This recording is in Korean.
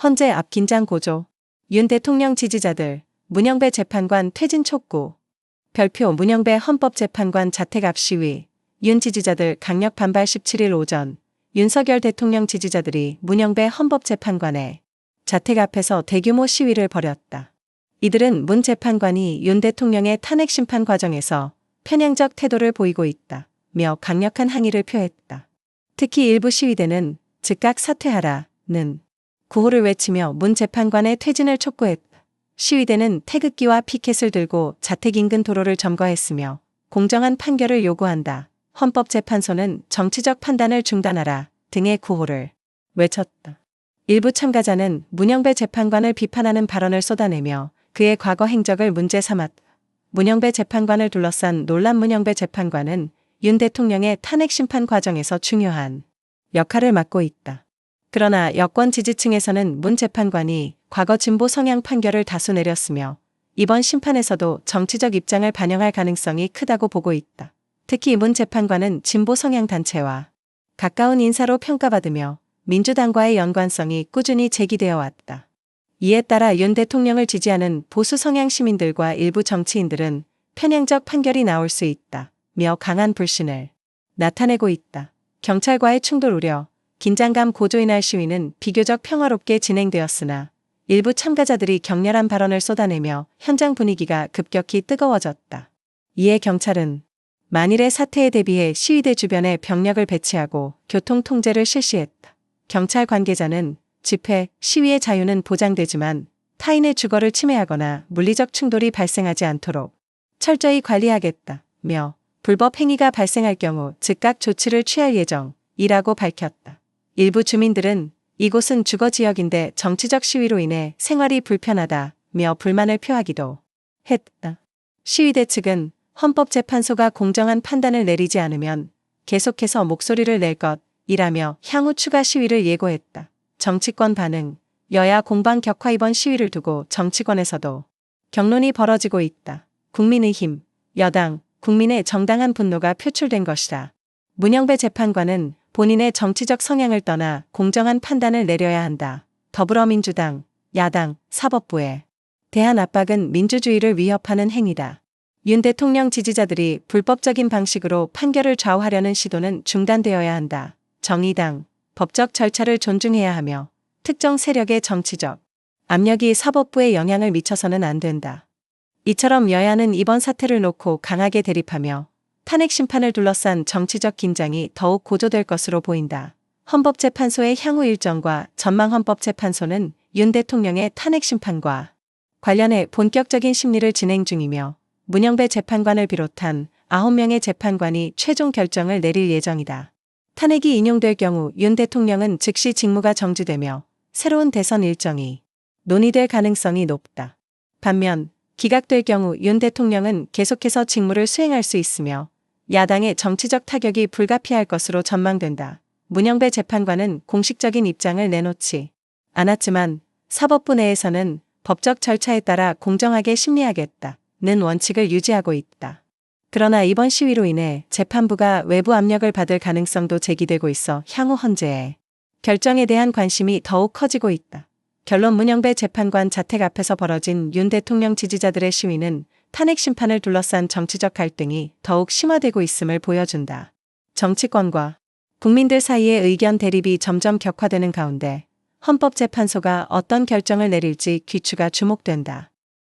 헌재 앞 긴장 고조. 윤 대통령 지지자들, 문영배 재판관 퇴진 촉구. 별표 문영배 헌법재판관 자택 앞 시위. 윤 지지자들 강력 반발 17일 오전. 윤석열 대통령 지지자들이 문영배 헌법재판관의 자택 앞에서 대규모 시위를 벌였다. 이들은 문 재판관이 윤 대통령의 탄핵 심판 과정에서 편향적 태도를 보이고 있다며 강력한 항의를 표했다. 특히 일부 시위대는 즉각 사퇴하라는 구호를 외치며 문 재판관의 퇴진을 촉구했다. 시위대는 태극기와 피켓을 들고 자택 인근 도로를 점거했으며 공정한 판결을 요구한다. 헌법재판소는 정치적 판단을 중단하라 등의 구호를 외쳤다. 일부 참가자는 문영배 재판관을 비판하는 발언을 쏟아내며 그의 과거 행적을 문제 삼았다. 문영배 재판관을 둘러싼 논란. 문영배 재판관은 윤 대통령의 탄핵 심판 과정에서 중요한 역할을 맡고 있다. 그러나 여권 지지층에서는 문 재판관이 과거 진보 성향 판결을 다수 내렸으며 이번 심판에서도 정치적 입장을 반영할 가능성이 크다고 보고 있다. 특히 문 재판관은 진보 성향 단체와 가까운 인사로 평가받으며 민주당과의 연관성이 꾸준히 제기되어 왔다. 이에 따라 윤 대통령을 지지하는 보수 성향 시민들과 일부 정치인들은 편향적 판결이 나올 수 있다며 강한 불신을 나타내고 있다. 경찰과의 충돌 우려, 긴장감 고조의 날 시위는 비교적 평화롭게 진행되었으나 일부 참가자들이 격렬한 발언을 쏟아내며 현장 분위기가 급격히 뜨거워졌다. 이에 경찰은 만일의 사태에 대비해 시위대 주변에 병력을 배치하고 교통 통제를 실시했다. 경찰 관계자는 집회, 시위의 자유는 보장되지만 타인의 주거를 침해하거나 물리적 충돌이 발생하지 않도록 철저히 관리하겠다며 불법 행위가 발생할 경우 즉각 조치를 취할 예정이라고 밝혔다. 일부 주민들은 이곳은 주거지역인데 정치적 시위로 인해 생활이 불편하다며 불만을 표하기도 했다. 시위대 측은 헌법재판소가 공정한 판단을 내리지 않으면 계속해서 목소리를 낼 것이라며 향후 추가 시위를 예고했다. 정치권 반응, 여야 공방 격화. 이번 시위를 두고 정치권에서도 격론이 벌어지고 있다. 국민의힘, 여당, 국민의 정당한 분노가 표출된 것이다. 문영배 재판관은 본인의 정치적 성향을 떠나 공정한 판단을 내려야 한다. 더불어민주당, 야당, 사법부에 대한 압박은 민주주의를 위협하는 행위다. 윤 대통령 지지자들이 불법적인 방식으로 판결을 좌우하려는 시도는 중단되어야 한다. 정의당, 법적 절차를 존중해야 하며 특정 세력의 정치적 압력이 사법부에 영향을 미쳐서는 안 된다. 이처럼 여야는 이번 사태를 놓고 강하게 대립하며 탄핵 심판을 둘러싼 정치적 긴장이 더욱 고조될 것으로 보인다. 헌법재판소의 향후 일정과 전망. 헌법재판소는 윤 대통령의 탄핵 심판과 관련해 본격적인 심리를 진행 중이며 문영배 재판관을 비롯한 9명의 재판관이 최종 결정을 내릴 예정이다. 탄핵이 인용될 경우 윤 대통령은 즉시 직무가 정지되며 새로운 대선 일정이 논의될 가능성이 높다. 반면 기각될 경우 윤 대통령은 계속해서 직무를 수행할 수 있으며 야당의 정치적 타격이 불가피할 것으로 전망된다. 문영배 재판관은 공식적인 입장을 내놓지 않았지만 사법부 내에서는 법적 절차에 따라 공정하게 심리하겠다는 원칙을 유지하고 있다. 그러나 이번 시위로 인해 재판부가 외부 압력을 받을 가능성도 제기되고 있어 향후 헌재의 결정에 대한 관심이 더욱 커지고 있다. 결론. 문영배 재판관 자택 앞에서 벌어진 윤 대통령 지지자들의 시위는 탄핵 심판을 둘러싼 정치적 갈등이 더욱 심화되고 있음을 보여준다. 정치권과 국민들 사이의 의견 대립이 점점 격화되는 가운데 헌법재판소가 어떤 결정을 내릴지 귀추가 주목된다.